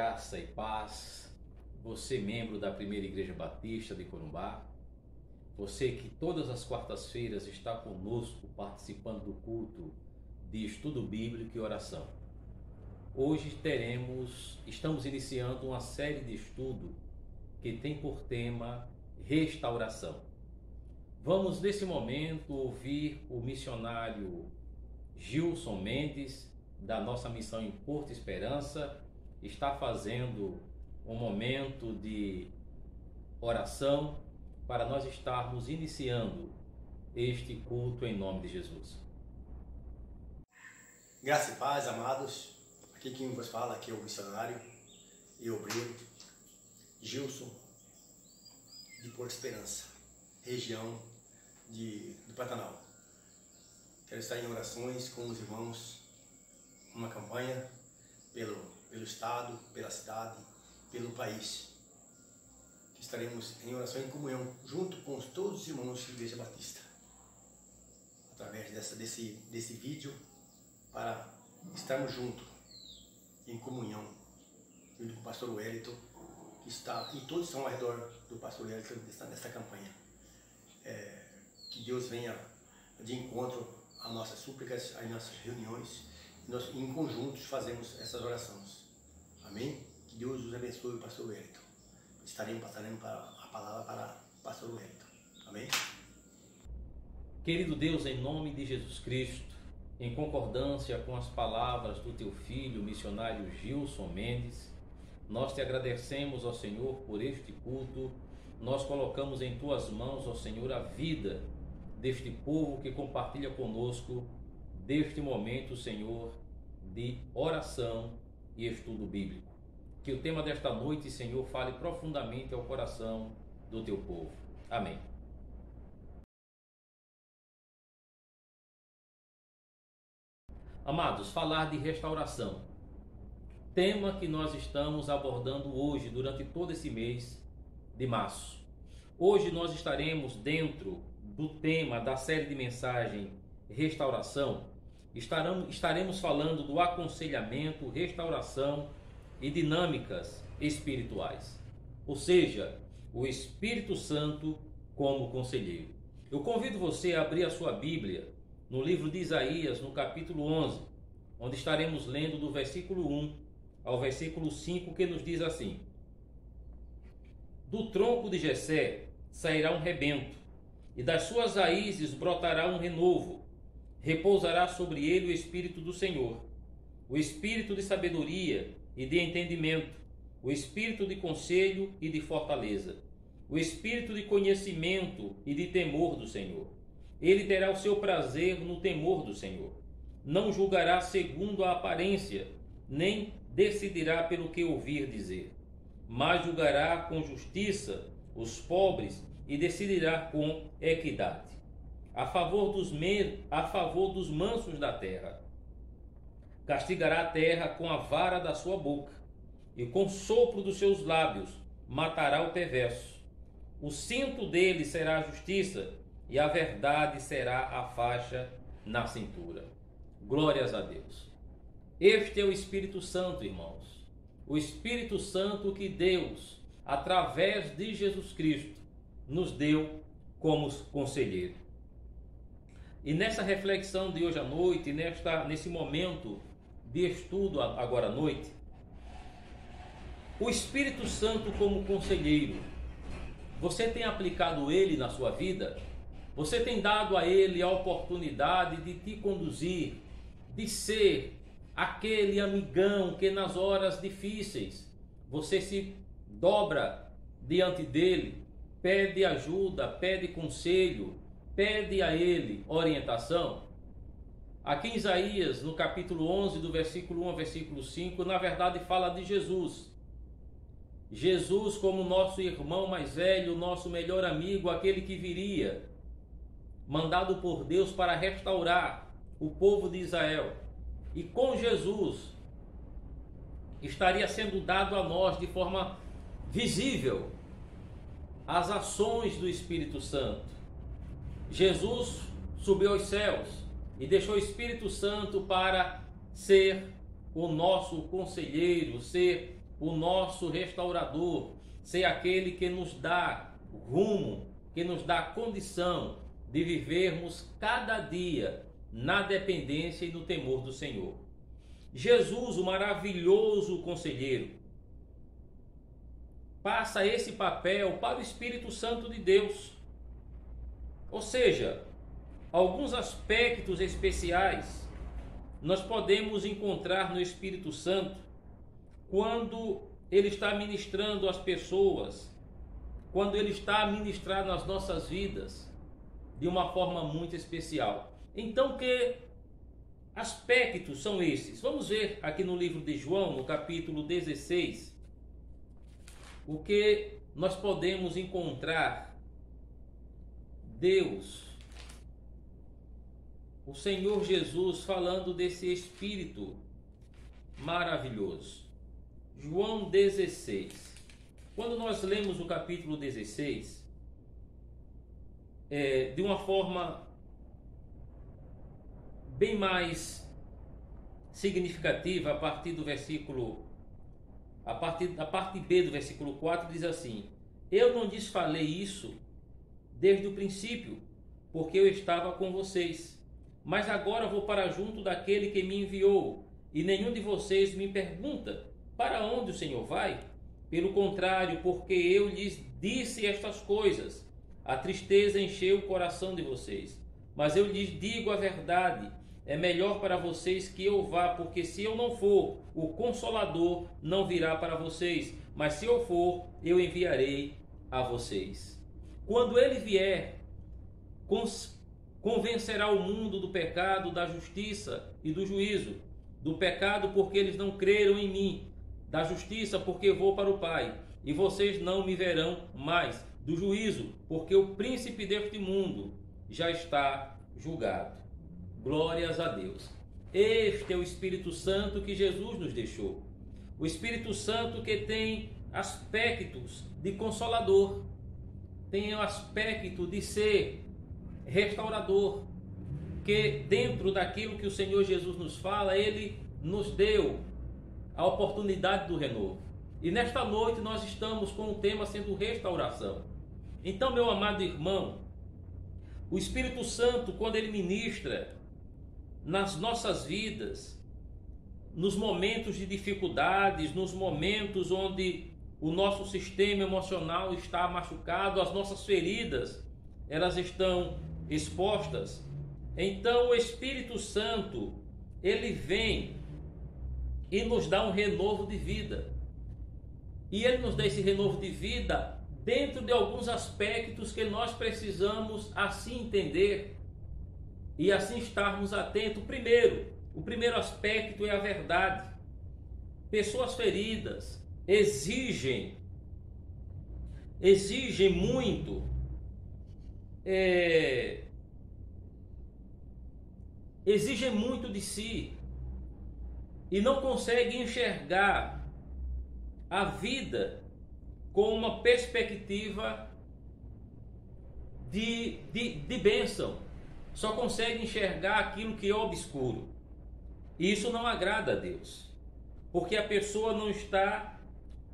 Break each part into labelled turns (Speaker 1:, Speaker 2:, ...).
Speaker 1: Graça e paz, você membro da Primeira Igreja Batista de Corumbá, você que todas as quartas-feiras está conosco participando do culto de estudo bíblico e oração. Hoje estamos iniciando uma série de estudo que tem por tema restauração. Vamos nesse momento ouvir o missionário Gilson Mendes, da nossa missão em Porto Esperança, está fazendo um momento de oração para nós estarmos iniciando este culto em nome de Jesus.
Speaker 2: Graça e paz, amados. Aqui quem vos fala aqui é o missionário e obreiro Gilson de Porto Esperança, região do Pantanal. Quero estar em orações com os irmãos, uma campanha pelo estado, pela cidade, pelo país. Estaremos em oração e em comunhão junto com todos os irmãos da Igreja Batista, através desse vídeo, para estarmos juntos em comunhão junto com o pastor Wellington, que está, e todos estão ao redor do pastor Wellington nessa campanha. Que Deus venha de encontro às nossas súplicas, às nossas reuniões, e nós em conjuntos fazemos essas orações. Amém? Que Deus os abençoe, o pastor Wellington. Passaremos a palavra para o pastor Wellington. Amém?
Speaker 1: Querido Deus, em nome de Jesus Cristo, em concordância com as palavras do teu filho, missionário Gilson Mendes, nós te agradecemos, ó Senhor, por este culto. Nós colocamos em tuas mãos, ó Senhor, a vida deste povo que compartilha conosco deste momento, Senhor, de oração e estudo bíblico. Que o tema desta noite, Senhor, fale profundamente ao coração do teu povo. Amém. Amados, falar de restauração, tema que nós estamos abordando hoje, durante todo esse mês de março. Hoje nós estaremos dentro do tema da série de mensagem Restauração. Estaremos falando do aconselhamento, restauração e dinâmicas espirituais, ou seja, o Espírito Santo como conselheiro. Eu convido você a abrir a sua Bíblia no livro de Isaías, no capítulo 11, onde estaremos lendo do versículo 1 ao versículo 5, que nos diz assim: Do tronco de Jessé sairá um rebento, e das suas raízes brotará um renovo. Repousará sobre ele o Espírito do Senhor, o Espírito de sabedoria e de entendimento, o Espírito de conselho e de fortaleza, o Espírito de conhecimento e de temor do Senhor. Ele terá o seu prazer no temor do Senhor. Não julgará segundo a aparência, nem decidirá pelo que ouvir dizer, mas julgará com justiça os pobres e decidirá com equidade, a favor dos mansos da terra. Castigará a terra com a vara da sua boca, e com o sopro dos seus lábios matará o perverso. O cinto dele será a justiça, e a verdade será a faixa na cintura. Glórias a Deus. Este é o Espírito Santo, irmãos. O Espírito Santo que Deus, através de Jesus Cristo, nos deu como conselheiro. E nessa reflexão de hoje à noite, nesse momento de estudo agora à noite, o Espírito Santo como conselheiro, você tem aplicado ele na sua vida? Você tem dado a ele a oportunidade de te conduzir, de ser aquele amigão que nas horas difíceis você se dobra diante dele, pede ajuda, pede conselho, pede a ele orientação? Aqui em Isaías, no capítulo 11, do versículo 1 ao versículo 5, na verdade fala de Jesus. Jesus como nosso irmão mais velho, nosso melhor amigo, aquele que viria, mandado por Deus para restaurar o povo de Israel. E com Jesus estaria sendo dado a nós de forma visível as ações do Espírito Santo. Jesus subiu aos céus e deixou o Espírito Santo para ser o nosso conselheiro, ser o nosso restaurador, ser aquele que nos dá rumo, que nos dá condição de vivermos cada dia na dependência e no temor do Senhor. Jesus, o maravilhoso conselheiro, passa esse papel para o Espírito Santo de Deus. Ou seja, alguns aspectos especiais nós podemos encontrar no Espírito Santo quando ele está ministrando às pessoas, quando ele está a ministrar nas nossas vidas de uma forma muito especial. Então, que aspectos são esses? Vamos ver aqui no livro de João, no capítulo 16, o que nós podemos encontrar Deus, o Senhor Jesus, falando desse Espírito maravilhoso. João 16. Quando nós lemos o capítulo 16, de uma forma bem mais significativa, a partir do versículo, a parte B do versículo 4 diz assim: eu não lhes falei isso desde o princípio, porque eu estava com vocês. Mas agora vou para junto daquele que me enviou, e nenhum de vocês me pergunta: para onde o Senhor vai? Pelo contrário, porque eu lhes disse estas coisas, a tristeza encheu o coração de vocês. Mas eu lhes digo a verdade: é melhor para vocês que eu vá, porque se eu não for, o Consolador não virá para vocês, mas se eu for, eu enviarei a vocês. Quando ele vier, convencerá o mundo do pecado, da justiça e do juízo. Do pecado, porque eles não creram em mim; da justiça, porque vou para o Pai, e vocês não me verão mais; do juízo, porque o príncipe deste mundo já está julgado. Glórias a Deus. Este é o Espírito Santo que Jesus nos deixou. O Espírito Santo que tem aspectos de consolador, tem o aspecto de ser restaurador, que dentro daquilo que o Senhor Jesus nos fala, Ele nos deu a oportunidade do renovo. E nesta noite nós estamos com o tema sendo restauração. Então, meu amado irmão, o Espírito Santo, quando Ele ministra nas nossas vidas, nos momentos de dificuldades, nos momentos onde o nosso sistema emocional está machucado, as nossas feridas, elas estão expostas. Então o Espírito Santo, ele vem e nos dá um renovo de vida. E ele nos dá esse renovo de vida dentro de alguns aspectos que nós precisamos assim entender e assim estarmos atentos. O primeiro aspecto é a verdade. Pessoas feridas exigem muito exigem muito de si e não conseguem enxergar a vida com uma perspectiva de bênção. Só conseguem enxergar aquilo que é obscuro. E isso não agrada a Deus, porque a pessoa não está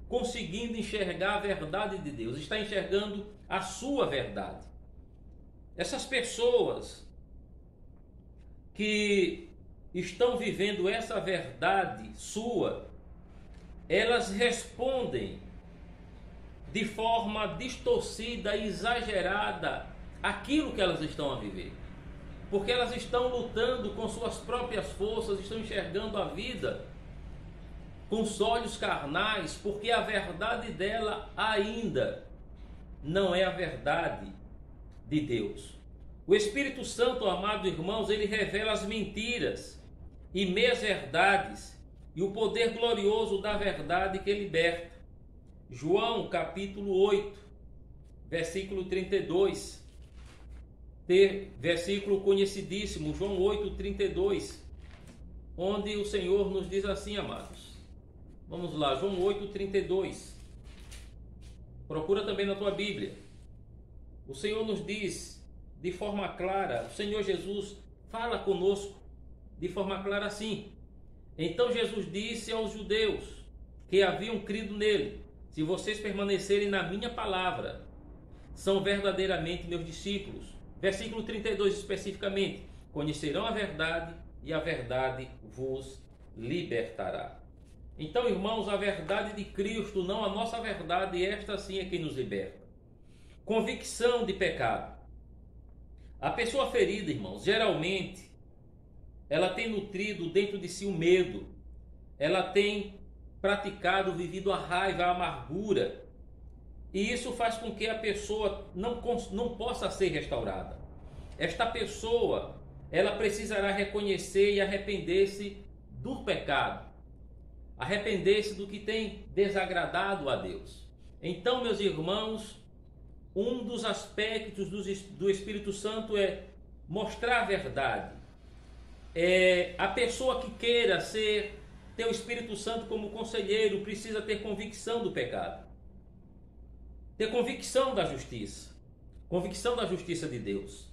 Speaker 1: conseguindo enxergar a verdade de Deus, está enxergando a sua verdade. Essas pessoas que estão vivendo essa verdade sua, elas respondem de forma distorcida e exagerada aquilo que elas estão a viver, porque elas estão lutando com suas próprias forças, estão enxergando a vida com os olhos carnais, porque a verdade dela ainda não é a verdade de Deus. O Espírito Santo, amados irmãos, ele revela as mentiras e meias verdades e o poder glorioso da verdade que liberta. João capítulo 8, versículo 32, versículo conhecidíssimo, João 8, 32, onde o Senhor nos diz assim, amados. Vamos lá, João 8, 32. Procura também na tua Bíblia. O Senhor nos diz de forma clara, o Senhor Jesus fala conosco de forma clara assim: então Jesus disse aos judeus: que haviam crido nele. Se vocês permanecerem na minha palavra, são verdadeiramente meus discípulos. Versículo 32 especificamente: conhecerão a verdade e a verdade vos libertará. Então, irmãos, a verdade de Cristo, não a nossa verdade, esta sim é quem nos liberta. Convicção de pecado. A pessoa ferida, irmãos, geralmente, ela tem nutrido dentro de si o medo, ela tem praticado, vivido a raiva, a amargura, e isso faz com que a pessoa não possa ser restaurada. Esta pessoa, ela precisará reconhecer e arrepender-se do pecado, arrepender-se do que tem desagradado a Deus. Então, meus irmãos, um dos aspectos do Espírito Santo é mostrar a verdade. A pessoa que queira ter o Espírito Santo como conselheiro precisa ter convicção do pecado, ter convicção da justiça de Deus.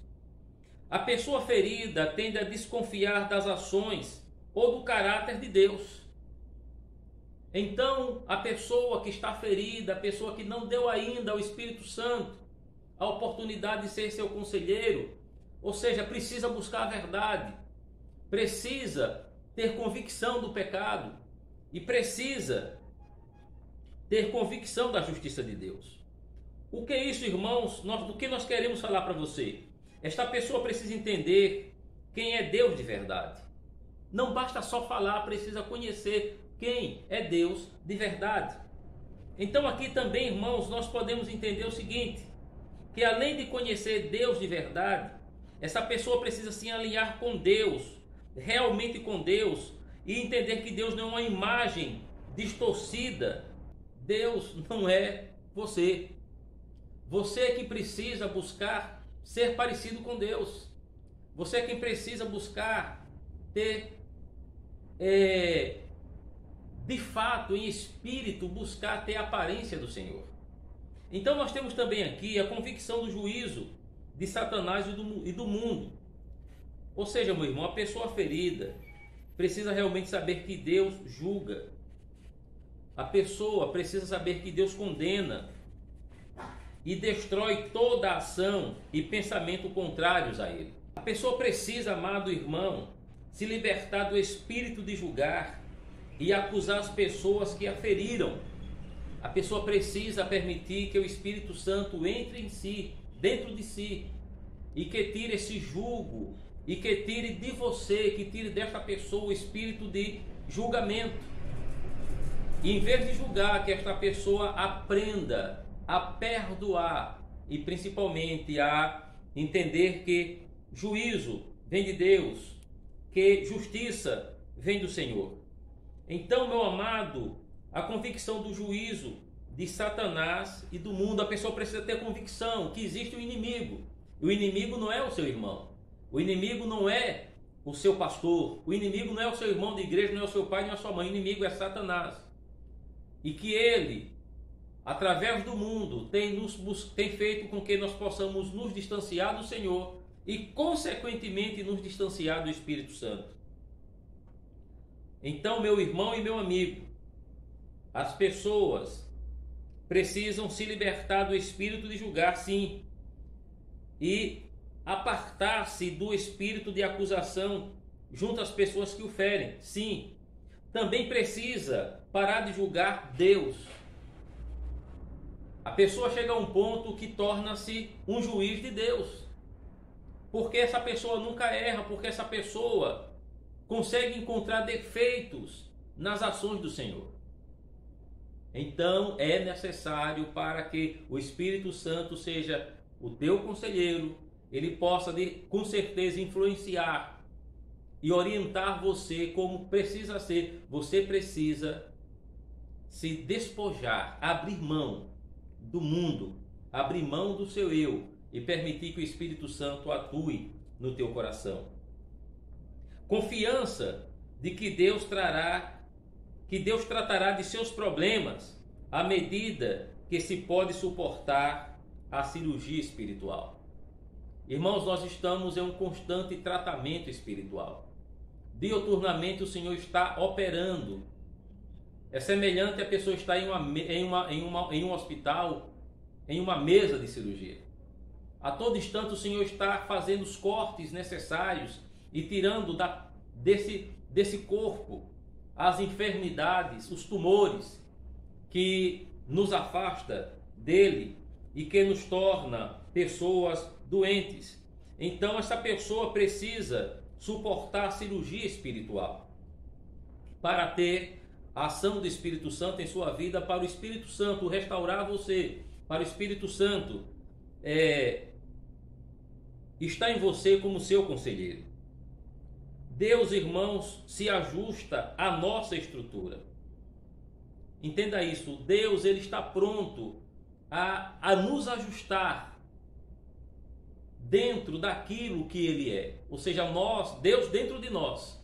Speaker 1: A pessoa ferida tende a desconfiar das ações ou do caráter de Deus. Então, a pessoa que está ferida, a pessoa que não deu ainda ao Espírito Santo a oportunidade de ser seu conselheiro, ou seja, precisa buscar a verdade, precisa ter convicção do pecado e precisa ter convicção da justiça de Deus. O que é isso, irmãos? Do que nós queremos falar para você? Esta pessoa precisa entender quem é Deus de verdade. Não basta só falar, precisa conhecer quem é Deus de verdade. Então aqui também, irmãos, nós podemos entender o seguinte, que além de conhecer Deus de verdade, essa pessoa precisa se alinhar com Deus, realmente com Deus, e entender que Deus não é uma imagem distorcida. Deus não é você. Você é que precisa buscar ser parecido com Deus. Você é quem precisa buscar ter, de fato, em espírito, buscar ter a aparência do Senhor. Então nós temos também aqui a convicção do juízo de Satanás e do mundo. Ou seja, meu irmão, a pessoa ferida precisa realmente saber que Deus julga. A pessoa precisa saber que Deus condena e destrói toda ação e pensamento contrários a Ele. A pessoa precisa, amado irmão, se libertar do espírito de julgar e acusar as pessoas que a feriram. A pessoa precisa permitir que o Espírito Santo entre em si, dentro de si, e que tire esse julgo, e que tire de você, que tire desta pessoa o espírito de julgamento. E em vez de julgar, que esta pessoa aprenda a perdoar e principalmente a entender que juízo vem de Deus, que justiça vem do Senhor. Então, meu amado, a convicção do juízo de Satanás e do mundo, a pessoa precisa ter convicção que existe um inimigo. O inimigo não é o seu irmão, o inimigo não é o seu pastor, o inimigo não é o seu irmão de igreja, não é o seu pai, não é a sua mãe, o inimigo é Satanás. E que ele, através do mundo, tem feito com que nós possamos nos distanciar do Senhor e, consequentemente, nos distanciar do Espírito Santo. Então, meu irmão e meu amigo, as pessoas precisam se libertar do espírito de julgar, sim, e apartar-se do espírito de acusação junto às pessoas que o ferem, sim. Também precisa parar de julgar Deus. A pessoa chega a um ponto que torna-se um juiz de Deus, porque essa pessoa nunca erra, porque essa pessoa consegue encontrar defeitos nas ações do Senhor. Então é necessário, para que o Espírito Santo seja o teu conselheiro, ele possa com certeza influenciar e orientar você como precisa ser. Você precisa se despojar, abrir mão do mundo, abrir mão do seu eu e permitir que o Espírito Santo atue no teu coração. Confiança de que Deus tratará de seus problemas à medida que se pode suportar a cirurgia espiritual. Irmãos, nós estamos em um constante tratamento espiritual. Diuturnamente o Senhor está operando É semelhante a pessoa estar em um hospital, em uma mesa de cirurgia. A todo instante o Senhor está fazendo os cortes necessários e tirando desse corpo as enfermidades, os tumores que nos afasta dele e que nos torna pessoas doentes. Então essa pessoa precisa suportar a cirurgia espiritual para ter a ação do Espírito Santo em sua vida, para o Espírito Santo restaurar você, para o Espírito Santo estar em você como seu conselheiro. Deus, irmãos, se ajusta à nossa estrutura. Entenda isso. Deus, ele está pronto a nos ajustar dentro daquilo que ele é. Ou seja, Deus dentro de nós.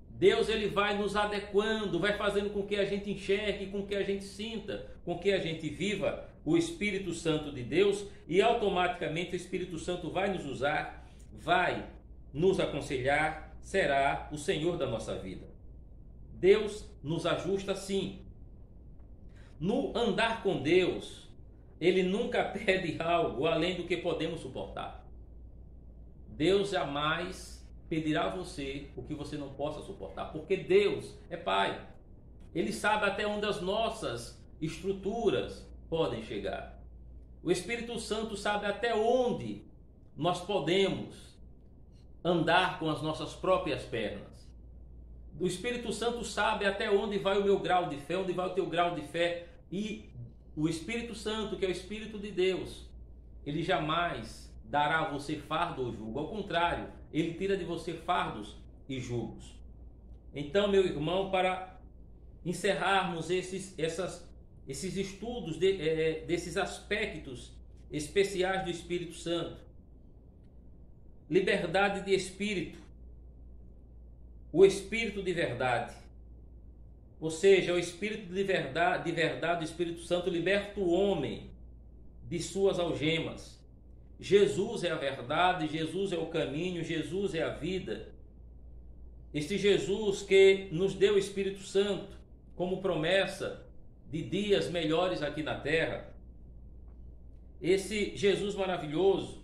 Speaker 1: Deus, ele vai nos adequando, vai fazendo com que a gente enxergue, com que a gente sinta, com que a gente viva o Espírito Santo de Deus, e automaticamente o Espírito Santo vai nos usar, vai nos aconselhar, será o Senhor da nossa vida. Deus nos ajusta sim. No andar com Deus, ele nunca pede algo além do que podemos suportar. Deus jamais pedirá a você o que você não possa suportar, porque Deus é Pai. Ele sabe até onde as nossas estruturas podem chegar. O Espírito Santo sabe até onde nós podemos andar com as nossas próprias pernas. O Espírito Santo sabe até onde vai o meu grau de fé, onde vai o teu grau de fé. E o Espírito Santo, que é o Espírito de Deus, ele jamais dará a você fardo ou jugo. Ao contrário, ele tira de você fardos e jugos. Então, meu irmão, para encerrarmos esses estudos desses aspectos especiais do Espírito Santo, liberdade de espírito, o Espírito de verdade, ou seja, o Espírito de verdade, o Espírito Santo liberta o homem de suas algemas. Jesus é a verdade, Jesus é o caminho, Jesus é a vida. Este Jesus que nos deu o Espírito Santo como promessa de dias melhores aqui na terra. Esse Jesus maravilhoso,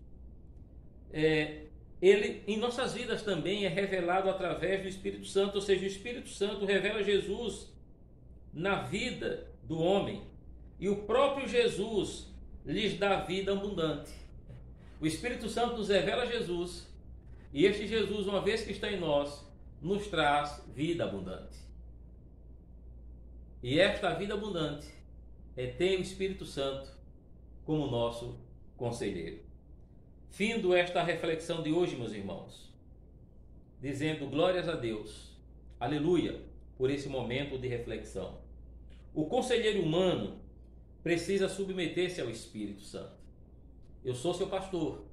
Speaker 1: ele em nossas vidas também é revelado através do Espírito Santo, ou seja, o Espírito Santo revela Jesus na vida do homem, e o próprio Jesus lhes dá vida abundante. O Espírito Santo nos revela Jesus, e este Jesus, uma vez que está em nós, nos traz vida abundante. E esta vida abundante é ter o Espírito Santo como nosso conselheiro. Findo esta reflexão de hoje, meus irmãos, dizendo glórias a Deus, aleluia, por esse momento de reflexão. O conselheiro humano precisa submeter-se ao Espírito Santo. Eu sou seu pastor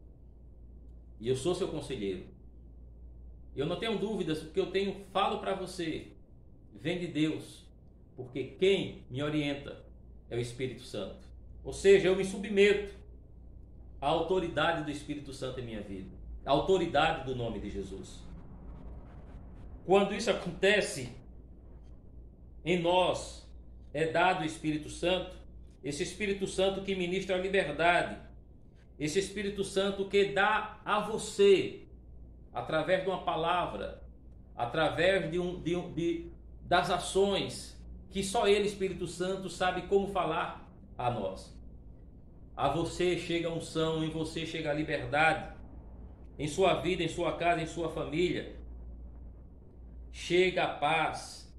Speaker 1: e eu sou seu conselheiro. Eu não tenho dúvidas, o que eu falo para você vem de Deus, porque quem me orienta é o Espírito Santo. Ou seja, eu me submeto à autoridade do Espírito Santo em minha vida, à autoridade do nome de Jesus. Quando isso acontece, em nós é dado o Espírito Santo, esse Espírito Santo que ministra a liberdade, esse Espírito Santo que dá a você, através de uma palavra, através das ações, que só Ele, Espírito Santo, sabe como falar a nós. A você chega a unção, em você chega a liberdade, em sua vida, em sua casa, em sua família. Chega a paz,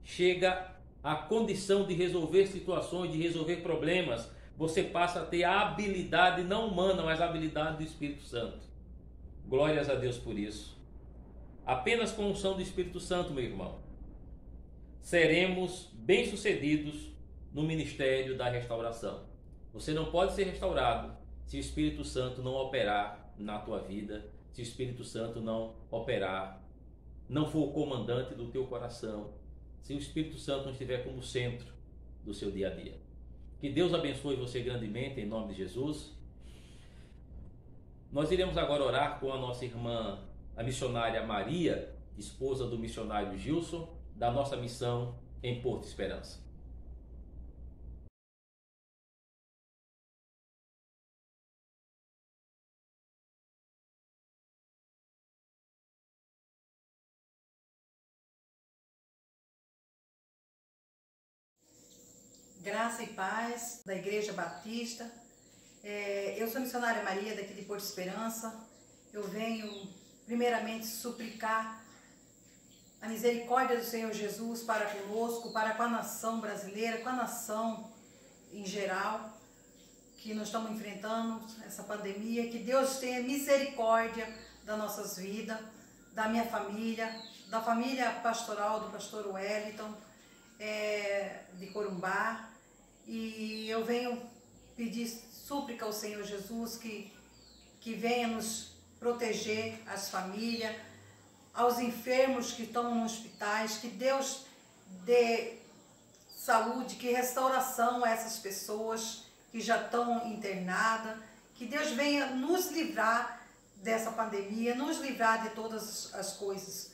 Speaker 1: chega a condição de resolver situações, de resolver problemas. Você passa a ter a habilidade, não humana, mas a habilidade do Espírito Santo. Glórias a Deus por isso. Apenas com a unção do Espírito Santo, meu irmão, seremos bem-sucedidos no ministério da restauração. Você não pode ser restaurado se o Espírito Santo não operar na tua vida, se o Espírito Santo não operar, não for o comandante do teu coração, se o Espírito Santo não estiver como centro do seu dia a dia. Que Deus abençoe você grandemente, em nome de Jesus. Nós iremos agora orar com a nossa irmã, a missionária Maria, esposa do missionário Gilson, da nossa missão em Porto Esperança.
Speaker 3: Graça e paz da Igreja Batista. Eu sou missionária Maria daqui de Porto Esperança. Eu venho primeiramente suplicar a misericórdia do Senhor Jesus para conosco, para com a nação brasileira, com a nação em geral, que nós estamos enfrentando essa pandemia. Que Deus tenha misericórdia das nossas vidas, da minha família, da família pastoral do pastor Wellington, de Corumbá. E eu venho pedir súplica ao Senhor Jesus que venha nos proteger, as famílias, aos enfermos que estão nos hospitais, que Deus dê saúde, que restauração a essas pessoas que já estão internadas, que Deus venha nos livrar dessa pandemia, nos livrar de todas as coisas.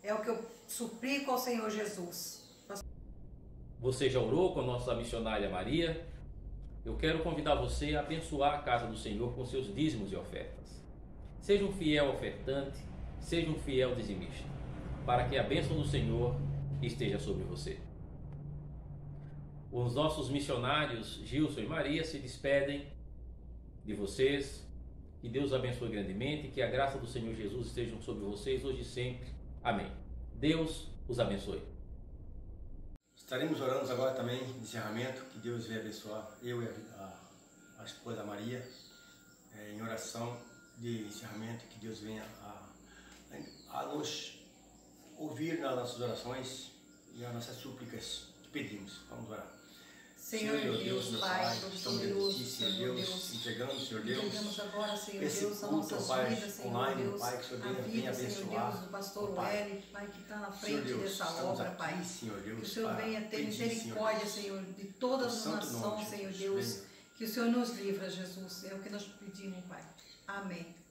Speaker 3: É o que eu suplico ao Senhor Jesus.
Speaker 1: Você já orou com a nossa missionária Maria? Eu quero convidar você a abençoar a casa do Senhor com seus dízimos e ofertas. Seja um fiel ofertante, seja um fiel dizimista, para que a bênção do Senhor esteja sobre você. Os nossos missionários Gilson e Maria se despedem de vocês. Que Deus abençoe grandemente, que a graça do Senhor Jesus esteja sobre vocês hoje e sempre. Amém. Deus os abençoe.
Speaker 2: Estaremos orando agora também, de encerramento, que Deus venha abençoar eu e a esposa Maria, em oração de encerramento, que Deus venha a nos ouvir nas nossas orações e as nossas súplicas que pedimos. Vamos orar.
Speaker 3: Senhor Deus,
Speaker 2: meu
Speaker 3: Pai,
Speaker 2: estamos diante de Ti, Senhor Deus, entregando, Senhor Deus,
Speaker 3: entregamos agora, Senhor
Speaker 2: esse
Speaker 3: Deus, as
Speaker 2: culto,
Speaker 3: nossas
Speaker 2: Pai,
Speaker 3: vidas, Senhor
Speaker 2: online,
Speaker 3: Deus,
Speaker 2: Pai, que o Senhor
Speaker 3: a
Speaker 2: venha
Speaker 3: vida, Senhor
Speaker 2: abençoar,
Speaker 3: Deus, do pastor
Speaker 2: ó Pai.
Speaker 3: Wellington, Pai, que está na
Speaker 2: Senhor
Speaker 3: frente
Speaker 2: Deus,
Speaker 3: dessa
Speaker 2: estamos
Speaker 3: obra,
Speaker 2: aqui,
Speaker 3: Pai.
Speaker 2: Senhor Deus,
Speaker 3: Que o Senhor
Speaker 2: para
Speaker 3: venha ter
Speaker 2: pedir,
Speaker 3: misericórdia,
Speaker 2: Senhor
Speaker 3: Senhor, de todas as
Speaker 2: santo
Speaker 3: nações,
Speaker 2: nome,
Speaker 3: Senhor
Speaker 2: Jesus,
Speaker 3: Deus.
Speaker 2: venha.
Speaker 3: Que o Senhor nos livra, Jesus. É o que nós pedimos, Pai. Amém.